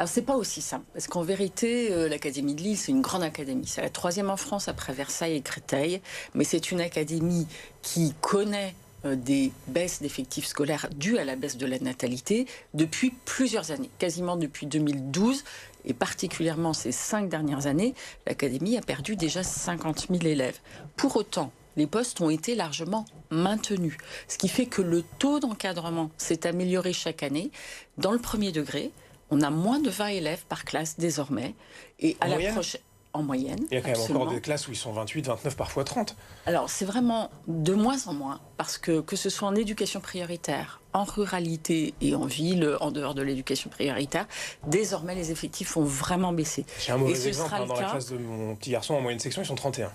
Alors, c'est pas aussi simple, parce qu'en vérité, l'Académie de Lille, c'est une grande académie. C'est la 3e en France après Versailles et Créteil, mais c'est une académie qui connaît des baisses d'effectifs scolaires dues à la baisse de la natalité depuis plusieurs années, quasiment depuis 2012, et particulièrement ces 5 dernières années, l'Académie a perdu déjà 50 000 élèves. Pour autant, les postes ont été largement maintenus, ce qui fait que le taux d'encadrement s'est amélioré chaque année. Dans le premier degré, on a moins de 20 élèves par classe désormais. Et à la prochaine, en moyenne. Il y a quand même encore des classes où ils sont 28, 29, parfois 30. Alors, c'est vraiment de moins en moins, parce que ce soit en éducation prioritaire, en ruralité et en ville, en dehors de l'éducation prioritaire, désormais, les effectifs ont vraiment baissé. J'ai un mauvais exemple, dans la classe de mon petit garçon, en moyenne section, ils sont 31.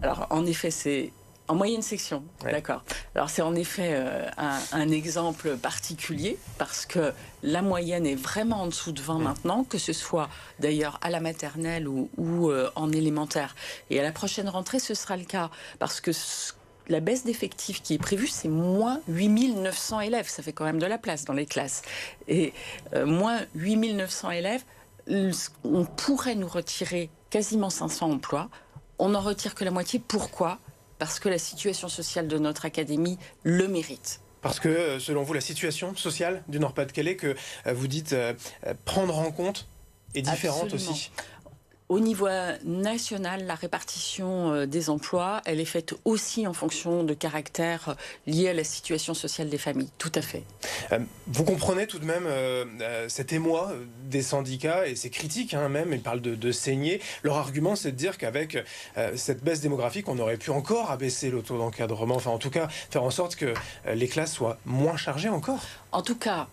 Alors, en effet, c'est en moyenne section, ouais. D'accord. Alors, c'est en effet un exemple particulier, parce que la moyenne est vraiment en dessous de 20 maintenant, que ce soit d'ailleurs à la maternelle ou en élémentaire. Et à la prochaine rentrée, ce sera le cas, parce que la baisse d'effectifs qui est prévue, c'est moins 8 900 élèves. Ça fait quand même de la place dans les classes. Et moins 8 900 élèves, on pourrait nous retirer quasiment 500 emplois. On n'en retire que la moitié. Pourquoi ? Parce que la situation sociale de notre académie le mérite. Parce que, selon vous, la situation sociale du Nord-Pas-de-Calais que vous dites prendre en compte est différente. Absolument. Aussi. Au niveau national, la répartition des emplois, elle est faite aussi en fonction de caractères liés à la situation sociale des familles. Tout à fait. Vous comprenez tout de même cet émoi des syndicats et ces critiques, même, ils parlent de saigner. Leur argument, c'est de dire qu'avec cette baisse démographique, on aurait pu encore abaisser le taux d'encadrement, enfin en tout cas faire en sorte que les classes soient moins chargées encore. En tout cas,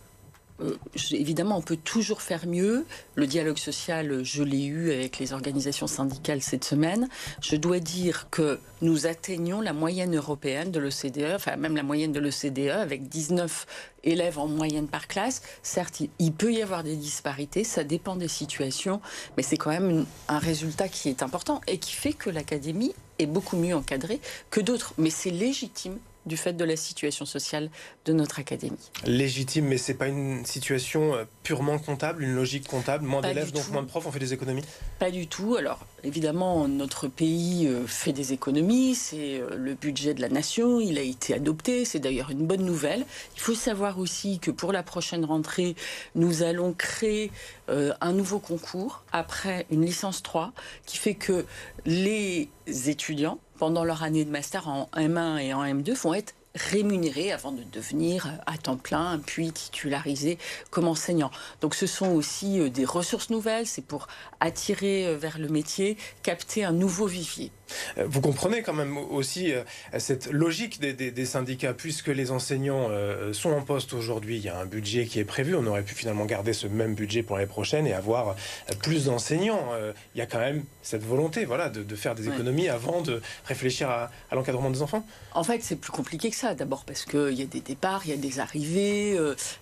évidemment, on peut toujours faire mieux. Le dialogue social, je l'ai eu avec les organisations syndicales cette semaine. Je dois dire que nous atteignons la moyenne européenne de l'OCDE, enfin même la moyenne de l'OCDE, avec 19 élèves en moyenne par classe. Certes, il peut y avoir des disparités, ça dépend des situations, mais c'est quand même un résultat qui est important et qui fait que l'académie est beaucoup mieux encadrée que d'autres. Mais c'est légitime du fait de la situation sociale de notre académie. Légitime, mais c'est pas une situation purement comptable, une logique comptable, moins d'élèves, donc moins de profs, on fait des économies? Pas du tout. Alors, évidemment, notre pays fait des économies, c'est le budget de la nation, il a été adopté, c'est d'ailleurs une bonne nouvelle. Il faut savoir aussi que pour la prochaine rentrée, nous allons créer un nouveau concours, après une licence 3, qui fait que les étudiants, pendant leur année de master en M1 et en M2, vont être rémunérés avant de devenir à temps plein, puis titularisés comme enseignants. Donc ce sont aussi des ressources nouvelles, c'est pour attirer vers le métier, capter un nouveau vivier. Vous comprenez quand même aussi cette logique des syndicats, puisque les enseignants sont en poste aujourd'hui, il y a un budget qui est prévu, on aurait pu finalement garder ce même budget pour l'année prochaine et avoir plus d'enseignants. Il y a quand même cette volonté de faire des économies avant de réfléchir à l'encadrement des enfants. En fait, c'est plus compliqué que ça. D'abord parce qu'il y a des départs, il y a des arrivées,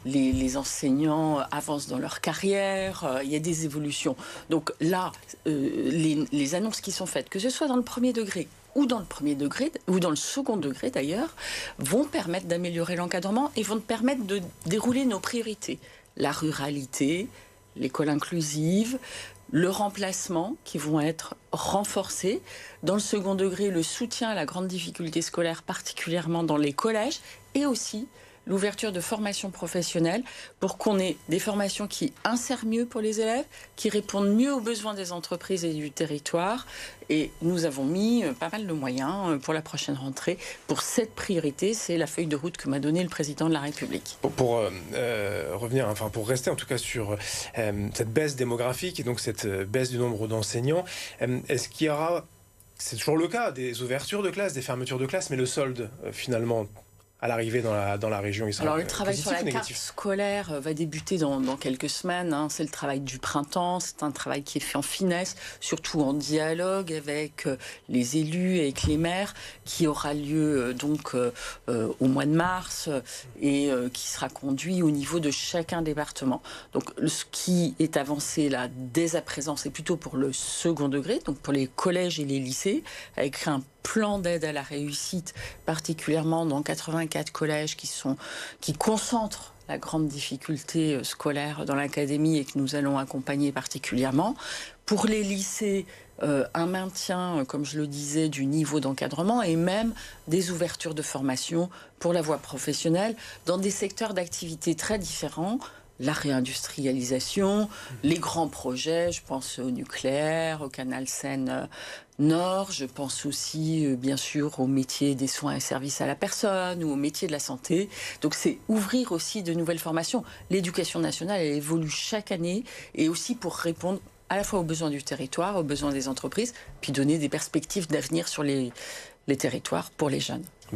les enseignants avancent dans leur carrière, il y a des évolutions. Donc là, les annonces qui sont faites, que ce soit dans le premier degré ou dans le premier degré, ou dans le second degré d'ailleurs, vont permettre d'améliorer l'encadrement et vont permettre de dérouler nos priorités. La ruralité, l'école inclusive, le remplacement qui vont être renforcés. Dans le second degré, le soutien à la grande difficulté scolaire, particulièrement dans les collèges, et aussi l'ouverture de formations professionnelles pour qu'on ait des formations qui insèrent mieux pour les élèves, qui répondent mieux aux besoins des entreprises et du territoire. Et nous avons mis pas mal de moyens pour la prochaine rentrée. Pour cette priorité, c'est la feuille de route que m'a donnée le président de la République. Pour rester en tout cas sur cette baisse démographique et donc cette baisse du nombre d'enseignants, est-ce qu'il y aura, c'est toujours le cas, des ouvertures de classes, des fermetures de classes, mais le solde finalement à l'arrivée dans la région, il sera Alors le travail sur la carte scolaire va débuter dans quelques semaines. C'est le travail du printemps, c'est un travail qui est fait en finesse, surtout en dialogue avec les élus, avec les maires, qui aura lieu au mois de mars et qui sera conduit au niveau de chacun département. Donc ce qui est avancé là dès à présent, c'est plutôt pour le second degré, donc pour les collèges et les lycées, avec un plan d'aide à la réussite, particulièrement dans 84 collèges qui concentrent la grande difficulté scolaire dans l'académie et que nous allons accompagner particulièrement. Pour les lycées, un maintien, comme je le disais, du niveau d'encadrement et même des ouvertures de formation pour la voie professionnelle dans des secteurs d'activité très différents. La réindustrialisation, les grands projets, je pense au nucléaire, au canal Seine-Nord, je pense aussi bien sûr au métier des soins et services à la personne ou au métier de la santé. Donc c'est ouvrir aussi de nouvelles formations. L'éducation nationale, elle évolue chaque année et aussi pour répondre à la fois aux besoins du territoire, aux besoins des entreprises, puis donner des perspectives d'avenir sur les territoires pour les jeunes.